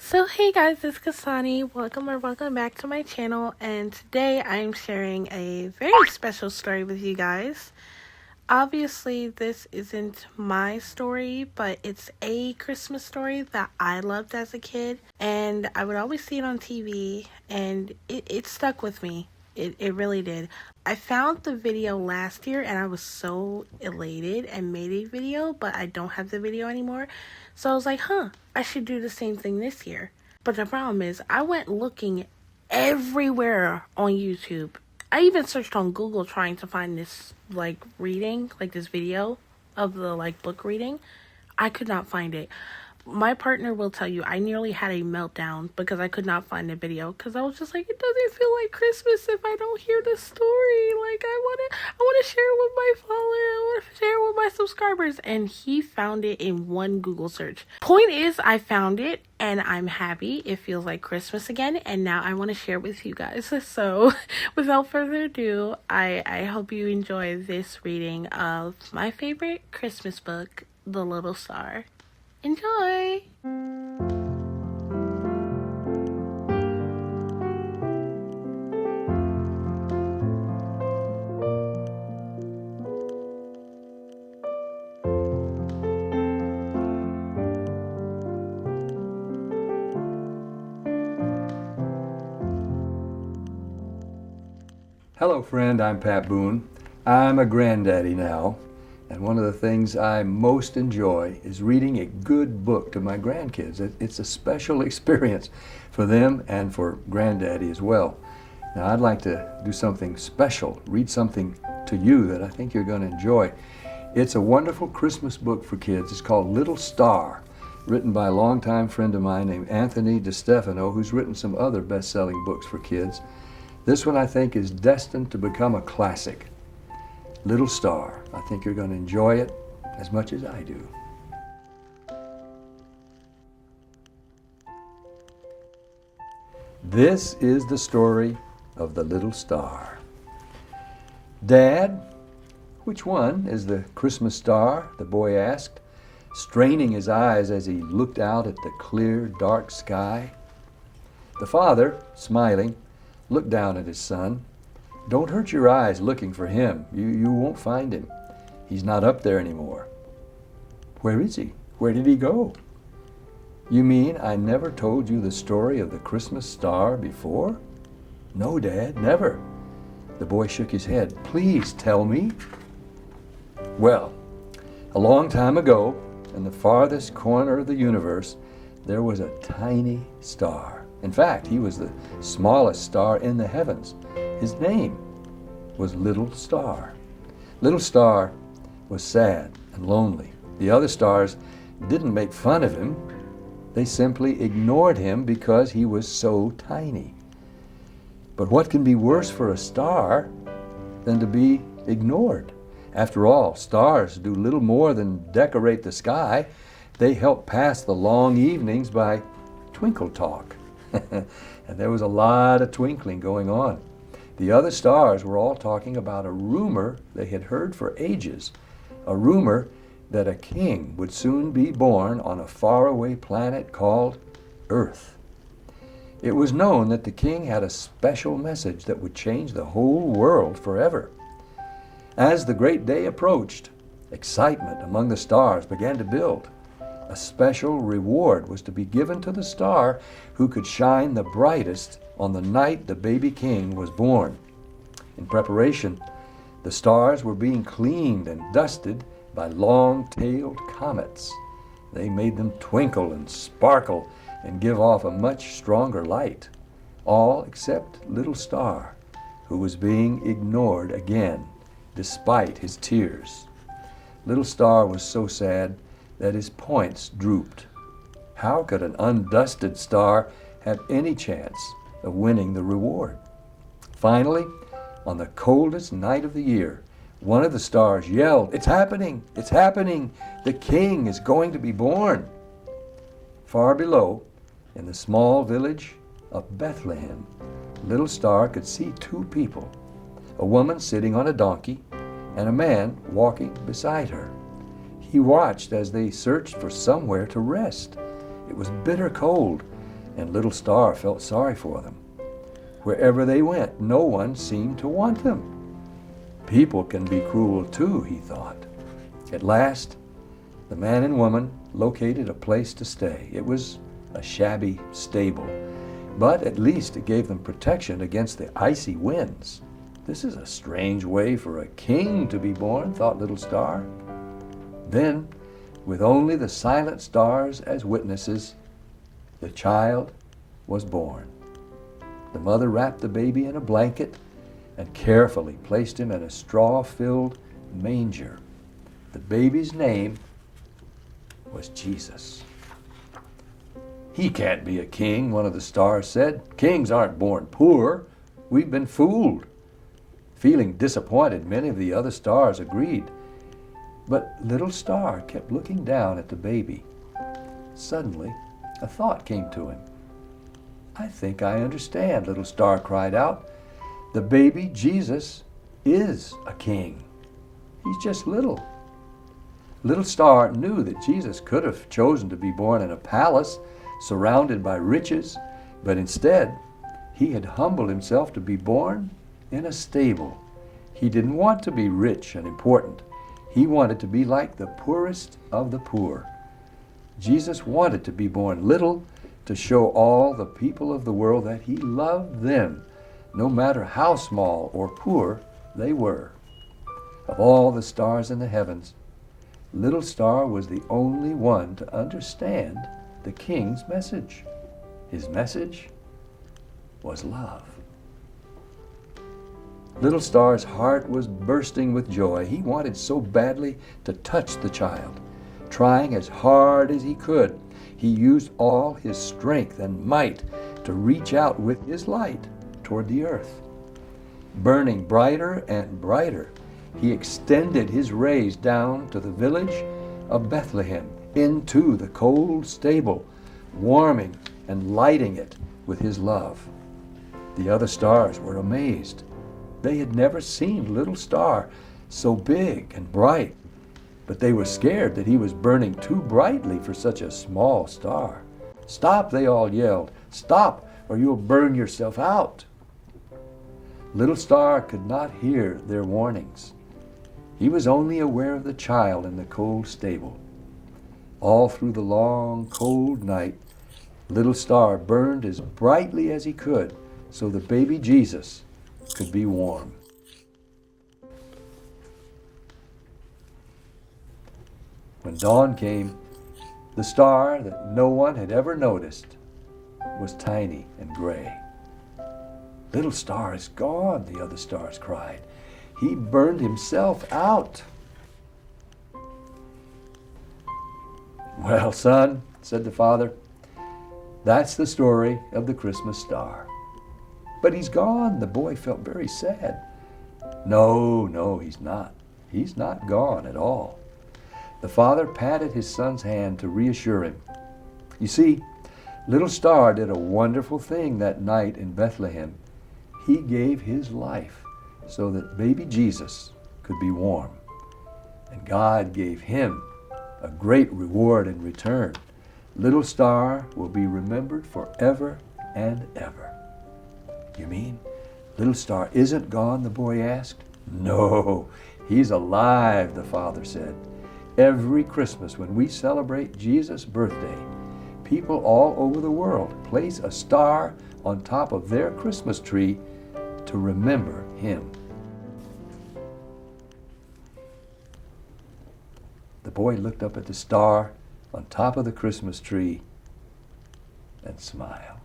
So hey guys, it's Kasani. Welcome back to my channel, and today I'm sharing a very special story with you guys. Obviously, this isn't my story, but it's a Christmas story that I loved as a kid, and I would always see it on TV, and it stuck with me. It really did. I found the video last year and I was so elated and made a video, but I don't have the video anymore. So I was like, I should do the same thing this year. But the problem is, I went looking everywhere on YouTube. I even searched on Google trying to find this reading, this video of the book reading. I could not find it. My partner will tell you I nearly had a meltdown because I could not find the video, because I was just like, it doesn't feel like Christmas if I don't hear the story. I want to share it with my followers. I want to share it with my subscribers. And he found it in one Google search. Point is, I found it and I'm happy. It feels like Christmas again, and now I want to share it with you guys. So without further ado, I hope you enjoy this reading of my favorite Christmas book, The Little Star. Enjoy! Hello friend, I'm Pat Boone. I'm a granddaddy now, and one of the things I most enjoy is reading a good book to my grandkids. It's a special experience for them and for granddaddy as well. Now I'd like to do something special, read something to you that I think you're going to enjoy. It's a wonderful Christmas book for kids. It's called Little Star, written by a longtime friend of mine named Anthony DiStefano, who's written some other best-selling books for kids. This one I think is destined to become a classic. Little Star. I think you're going to enjoy it as much as I do. This is the story of the little star. Dad, which one is the Christmas star? The boy asked, straining his eyes as he looked out at the clear, dark sky. The father, smiling, looked down at his son. Don't hurt your eyes looking for him. You won't find him. He's not up there anymore. Where is he? Where did he go? You mean I never told you the story of the Christmas star before? No, Dad, never. The boy shook his head. Please tell me. Well, a long time ago, in the farthest corner of the universe, there was a tiny star. In fact, he was the smallest star in the heavens. His name was Little Star. Little Star was sad and lonely. The other stars didn't make fun of him. They simply ignored him because he was so tiny. But what can be worse for a star than to be ignored? After all, stars do little more than decorate the sky. They help pass the long evenings by twinkle talk. And there was a lot of twinkling going on. The other stars were all talking about a rumor they had heard for ages, a rumor that a king would soon be born on a faraway planet called Earth. It was known that the king had a special message that would change the whole world forever. As the great day approached, excitement among the stars began to build. A special reward was to be given to the star who could shine the brightest on the night the baby king was born. In preparation, the stars were being cleaned and dusted by long-tailed comets. They made them twinkle and sparkle and give off a much stronger light, all except Little Star, who was being ignored again, despite his tears. Little Star was so sad that his points drooped. How could an undusted star have any chance of winning the reward? Finally, on the coldest night of the year, one of the stars yelled, "It's happening! It's happening! The king is going to be born!" Far below, in the small village of Bethlehem, Little Star could see two people, a woman sitting on a donkey and a man walking beside her. He watched as they searched for somewhere to rest. It was bitter cold, and Little Star felt sorry for them. Wherever they went, no one seemed to want them. People can be cruel too, he thought. At last, the man and woman located a place to stay. It was a shabby stable, but at least it gave them protection against the icy winds. This is a strange way for a king to be born, thought Little Star. Then, with only the silent stars as witnesses, the child was born. The mother wrapped the baby in a blanket and carefully placed him in a straw-filled manger. The baby's name was Jesus. "He can't be a king," one of the stars said. "Kings aren't born poor. We've been fooled." Feeling disappointed, many of the other stars agreed. But Little Star kept looking down at the baby. Suddenly, a thought came to him. "I think I understand," Little Star cried out. "The baby Jesus is a king. He's just little." Little Star knew that Jesus could have chosen to be born in a palace surrounded by riches, but instead, he had humbled himself to be born in a stable. He didn't want to be rich and important. He wanted to be like the poorest of the poor. Jesus wanted to be born little to show all the people of the world that he loved them, no matter how small or poor they were. Of all the stars in the heavens, Little Star was the only one to understand the king's message. His message was love. Little Star's heart was bursting with joy. He wanted so badly to touch the child. Trying as hard as he could, he used all his strength and might to reach out with his light toward the earth. Burning brighter and brighter, he extended his rays down to the village of Bethlehem, into the cold stable, warming and lighting it with his love. The other stars were amazed. They had never seen Little Star so big and bright, but they were scared that he was burning too brightly for such a small star. "Stop," they all yelled. "Stop, or you'll burn yourself out." Little Star could not hear their warnings. He was only aware of the child in the cold stable. All through the long, cold night, Little Star burned as brightly as he could so the baby Jesus could be warm. When dawn came, the star that no one had ever noticed was tiny and gray. "Little Star is gone," the other stars cried. "He burned himself out." "Well, son," said the father, "that's the story of the Christmas star." "But he's gone," the boy felt very sad. No, he's not. He's not gone at all. The father patted his son's hand to reassure him. You see, Little Star did a wonderful thing that night in Bethlehem. He gave his life so that baby Jesus could be warm. And God gave him a great reward in return. Little Star will be remembered forever and ever. "You mean Little Star isn't gone?" the boy asked. "No, he's alive," the father said. "Every Christmas when we celebrate Jesus' birthday, people all over the world place a star on top of their Christmas tree to remember him." The boy looked up at the star on top of the Christmas tree and smiled.